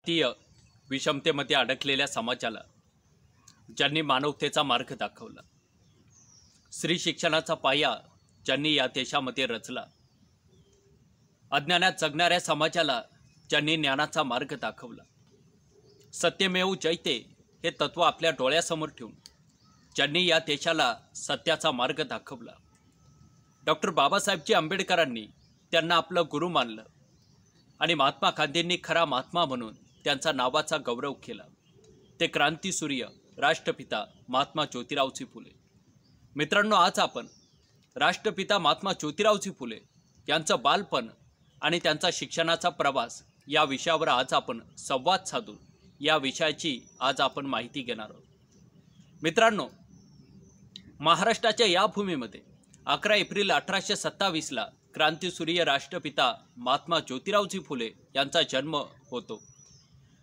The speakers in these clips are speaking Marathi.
जातीय विषमतेमध्ये अडकलेल्या समाजाला ज्यांनी मानवतेचा मार्ग दाखवला, स्त्री शिक्षणाचा पाया ज्यांनी या देशामध्ये रचला, अज्ञानात जगणाऱ्या समाजाला ज्यांनी ज्ञानाचा मार्ग दाखवला, सत्यमेव जयते हे तत्व आपल्या डोळ्यासमोर ठेवून ज्यांनी या देशाला सत्याचा मार्ग दाखवला, डॉक्टर बाबासाहेबजी आंबेडकरांनी त्यांना आपलं गुरु मानलं आणि महात्मा गांधींनी खरा महात्मा म्हणून त्यांचा नावाचा गौरव केला, ते क्रांतीसूर्य राष्ट्रपिता महात्मा ज्योतिरावजी फुले. मित्रांनो, आज आपण राष्ट्रपिता महात्मा ज्योतिरावजी फुले यांचं बालपण आणि त्यांचा शिक्षणाचा प्रवास या विषयावर आज आपण संवाद साधून या विषयाची आज आपण माहिती घेणार आहोत. मित्रांनो, महाराष्ट्राच्या या भूमीमध्ये 11 एप्रिल 1827ला क्रांतीसूर्य राष्ट्रपिता महात्मा ज्योतिरावजी फुले यांचा जन्म होतो.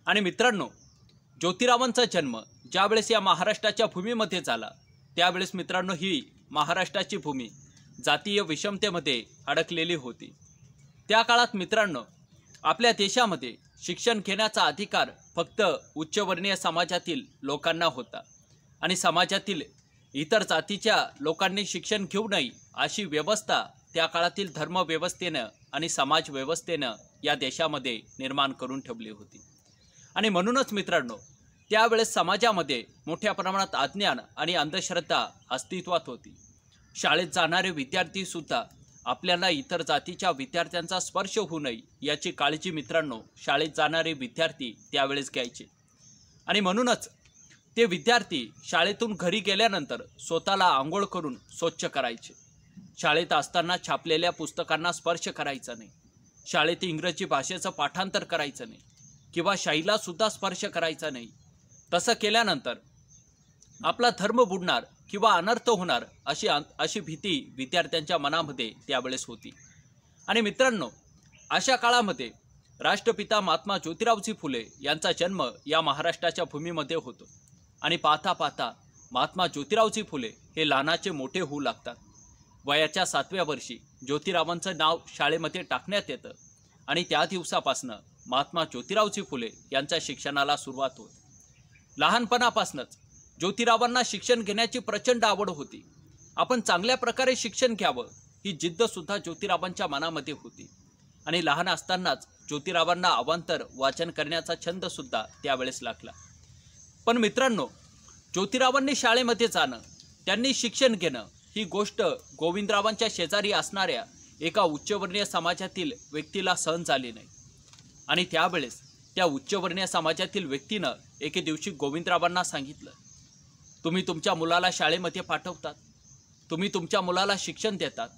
आणि मित्रांनो, ज्योतिरावांचा जन्म ज्यावेळेस या महाराष्ट्राच्या भूमीमध्ये झाला त्यावेळेस मित्रांनो ही महाराष्ट्राची भूमी जातीय विषमतेमध्ये अडकलेली होती. त्या काळात मित्रांनो आपल्या देशामध्ये शिक्षण घेण्याचा अधिकार फक्त उच्चवर्णीय समाजातील लोकांना होता आणि समाजातील इतर जातीच्या लोकांनी शिक्षण घेऊ नये अशी व्यवस्था त्या काळातील धर्मव्यवस्थेनं आणि समाजव्यवस्थेनं या देशामध्ये निर्माण करून ठेवली होती. आणि म्हणूनच मित्रांनो त्यावेळेस समाजामध्ये मोठ्या प्रमाणात अज्ञान आणि अंधश्रद्धा अस्तित्वात होती. शाळेत जाणारे विद्यार्थीसुद्धा आपल्याला इतर जातीच्या विद्यार्थ्यांचा स्पर्श होऊ नये याची काळजी मित्रांनो शाळेत जाणारे विद्यार्थी त्यावेळेस घ्यायचे. आणि म्हणूनच ते विद्यार्थी शाळेतून घरी गेल्यानंतर स्वतःला आंघोळ करून स्वच्छ करायचे. शाळेत असताना छापलेल्या पुस्तकांना स्पर्श करायचा नाही, शाळेत इंग्रजी भाषेचं पाठांतर करायचं नाही किंवा शाईला सुद्धा स्पर्श करायचा नाही. तसं केल्यानंतर आपला धर्म बुडणार किंवा अनर्थ होणार अशी भीती विद्यार्थ्यांच्या मनामध्ये त्यावेळेस होती. आणि मित्रांनो अशा काळामध्ये राष्ट्रपिता महात्मा ज्योतिरावजी फुले यांचा जन्म या महाराष्ट्राच्या भूमीमध्ये होतो. आणि पाहता पाहता महात्मा ज्योतिरावजी फुले हे लहानाचे मोठे होऊ लागतात. वयाच्या 7व्या वर्षी ज्योतिरावांचं नाव शाळेमध्ये टाकण्यात येतं आणि त्या दिवसापासनं महात्मा ज्योतिरावजी फुले यांच्या शिक्षणाला सुरुवात होते. लहानपणापासूनच ज्योतिरावांना शिक्षण घेण्याची प्रचंड आवड होती. आपण चांगल्या प्रकारे शिक्षण घ्यावं ही जिद्दसुद्धा ज्योतिरावांच्या मनामध्ये होती. आणि लहान असतानाच ज्योतिरावांना अवांतर वाचन करण्याचा छंदसुद्धा त्यावेळेस लागला. पण मित्रांनो ज्योतिरावांनी शाळेमध्ये जाणं, त्यांनी शिक्षण घेणं ही गोष्ट गोविंदरावांच्या शेजारी असणाऱ्या एका उच्चवर्णीय समाजातील व्यक्तीला सहन झाली नाही. आणि त्यावेळेस त्या उच्चवर्णीय समाजातील व्यक्तीनं एके दिवशी गोविंदरावांना सांगितलं, तुम्ही तुमच्या मुलाला शाळेमध्ये पाठवतात, तुम्ही तुमच्या मुलाला शिक्षण देतात,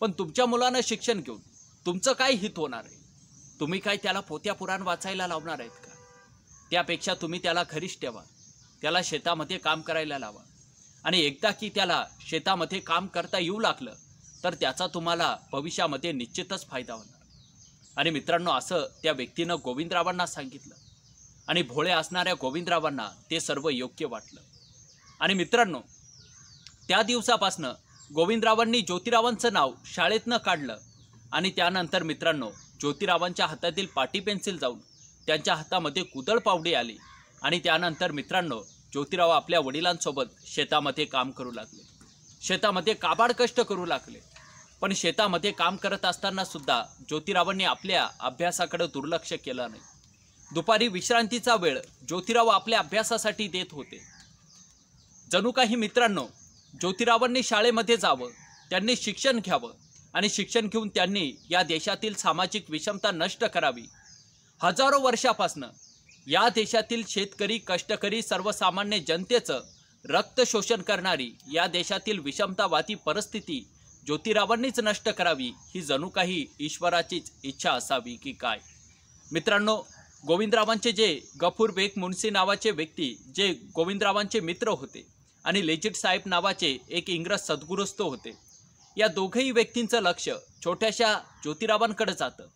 पण तुमच्या मुलानं शिक्षण घेऊन तुमचं काय हित होणार आहे? तुम्ही काय त्याला पोत्या पुराण वाचायला लावणार आहेत का? त्यापेक्षा तुम्ही त्याला घरीच ठेवा, त्याला शेतामध्ये काम करायला लावा. आणि एकदा की त्याला शेतामध्ये काम करता येऊ लागलं तर त्याचा तुम्हाला भविष्यामध्ये निश्चितच फायदा होणार. आणि मित्रांनो असं त्या व्यक्तीनं गोविंदरावांना सांगितलं आणि भोळे असणाऱ्या गोविंदरावांना ते सर्व योग्य वाटलं. आणि मित्रांनो त्या दिवसापासनं गोविंदरावांनी ज्योतिरावांचं नाव शाळेतनं काढलं. आणि त्यानंतर मित्रांनो ज्योतिरावांच्या हातातील पाटी पेन्सिल जाऊन त्यांच्या हातामध्ये कुदळ पावडी आली. आणि त्यानंतर मित्रांनो ज्योतिराव आपल्या वडिलांसोबत शेतामध्ये काम करू लागले, शेतामध्ये काबाड कष्ट करू लागले. पण शेतामध्ये काम करत असताना सुद्धा ज्योतिरावांनी आपल्या अभ्यासाकडे दुर्लक्ष केलं नाही. दुपारी विश्रांतीचा वेळ ज्योतिराव आपल्या अभ्यासासाठी देत होते. जणू काही मित्रांनो ज्योतिरावांनी शाळेमध्ये जावं, त्यांनी शिक्षण घ्यावं आणि शिक्षण घेऊन त्यांनी या देशातील सामाजिक विषमता नष्ट करावी. हजारो वर्षापासून या देशातील शेतकरी, कष्टकरी, सर्वसामान्य जनतेचं रक्त शोषण करणारी या देशातील विषमतावादी परिस्थिती ज्योतिरावांनीच नष्ट करावी ही जणू काही ईश्वराचीच इच्छा असावी की काय. मित्रांनो गोविंदरावांचे जे गफूर बेग मुन्सी नावाचे व्यक्ती जे गोविंदरावांचे मित्र होते आणि लेजिट साहेब नावाचे एक इंग्रज सद्गुरुस्थ होते, या दोघंही व्यक्तींचं लक्ष छोट्याशा ज्योतिरावांकडे जातं.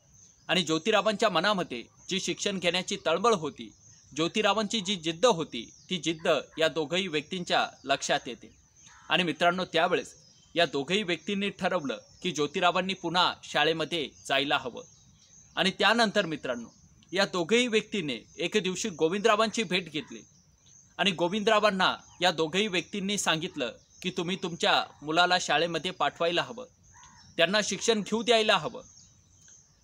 आणि ज्योतिरावांच्या मनामध्ये जी शिक्षण घेण्याची तळमळ होती, ज्योतिरावांची जी जिद्द होती, ती जिद्द या दोघंही व्यक्तींच्या लक्षात येते. आणि मित्रांनो त्यावेळेस या दोघंही व्यक्तींनी ठरवलं की ज्योतिरावांनी पुन्हा शाळेमध्ये जायला हवं. आणि त्यानंतर मित्रांनो या दोघेही व्यक्तींनी एक दिवशी गोविंदरावांची भेट घेतली आणि गोविंदरावांना या दोघेही व्यक्तींनी सांगितलं की तुम्ही तुमच्या मुलाला शाळेमध्ये पाठवायला हवं, त्यांना शिक्षण घेऊ द्यायला हवं.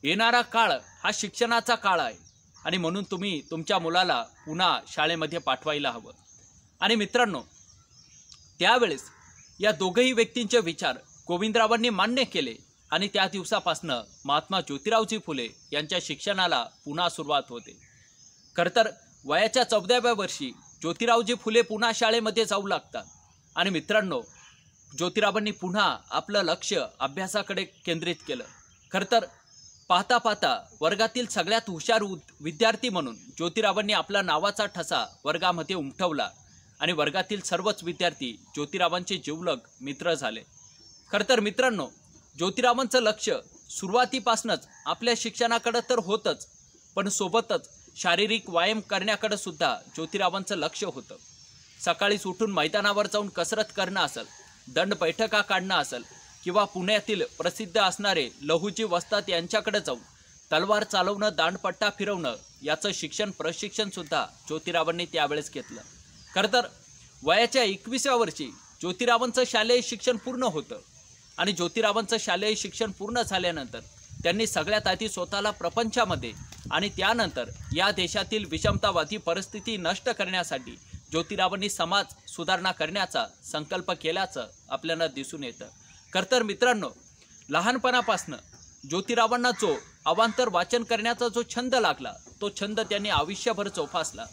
येणारा काळ हा शिक्षणाचा काळ आहे आणि म्हणून तुम्ही तुमच्या मुलाला पुन्हा शाळेमध्ये पाठवायला हवं. आणि मित्रांनो, त्यावेळेस या दोघेही व्यक्तींचे विचार गोविंदरावांनी मान्य केले आणि त्या दिवसापासून महात्मा ज्योतिरावजी फुले यांच्या शिक्षणाला पुन्हा सुरुवात होते. खरं तर वयाच्या 14व्या वर्षी ज्योतिरावजी फुले पुन्हा शाळेमध्ये जाऊ लागतात आणि मित्रांनो, ज्योतिरावांनी पुन्हा आपलं लक्ष अभ्यासाकडे केंद्रित केलं. खरं तर पाहता पाहता वर्गातील सगळ्यात हुशार विद्यार्थी म्हणून ज्योतिरावांनी आपला नावाचा ठसा वर्गामध्ये उमटवला आणि वर्गातील सर्वच विद्यार्थी ज्योतिरावांचे जिवलग मित्र झाले. खरं तर मित्रांनो, ज्योतिरावांचं लक्ष सुरुवातीपासूनच आपल्या शिक्षणाकडे तर होतंच, पण सोबतच शारीरिक व्यायाम करण्याकडे सुद्धा ज्योतिरावांचं लक्ष होतं. सकाळीच उठून मैदानावर जाऊन कसरत करणं असेल, दंड बैठका काढणं असेल किंवा पुण्यातील प्रसिद्ध असणारे लहुजी वस्ताद यांच्याकडे जाऊन तलवार चालवणं, दांडपट्टा फिरवणं याचं प्रशिक्षण सुद्धा ज्योतिरावांनी त्यावेळेस घेतलं. खरं तर वयाच्या 21व्या वर्षी ज्योतिरावांचं शालेय शिक्षण पूर्ण होतं आणि ज्योतिरावांचं शालेय शिक्षण पूर्ण झाल्यानंतर त्यांनी सगळ्यात आधी स्वतःला प्रपंचामध्ये आणि त्यानंतर या देशातील विषमतावादी परिस्थिती नष्ट करण्यासाठी ज्योतिरावांनी समाज सुधारणा करण्याचा संकल्प केल्याचं आपल्याला दिसून येतं. खरं तर मित्रांनो, लहानपणापासून ज्योतिरावांना जो अवांतर वाचन करण्याचा जो छंद लागला, तो छंद त्यांनी आयुष्यभर जोपासला.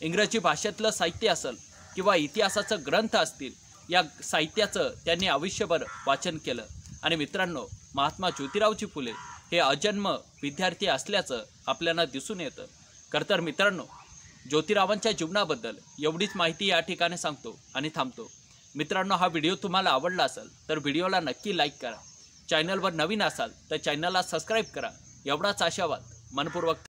इंग्रजी भाषेतलं साहित्य असेल किंवा इतिहासाचं ग्रंथ असतील, या साहित्याचं त्यांनी आयुष्यभर वाचन केलं. आणि मित्रांनो, महात्मा ज्योतिरावजी फुले हे अजन्म विद्यार्थी असल्याचं आपल्याला दिसून येतं. खरं तर मित्रांनो, ज्योतिरावांच्या जीवनाबद्दल एवढीच माहिती या ठिकाणी सांगतो आणि थांबतो. मित्रांनो, हा व्हिडिओ तुम्हाला आवडला असेल तर व्हिडिओला नक्की लाईक करा. चॅनलवर नवीन असाल तर चॅनलला सबस्क्राईब करा. एवढाच आशावाद मनपूर्वक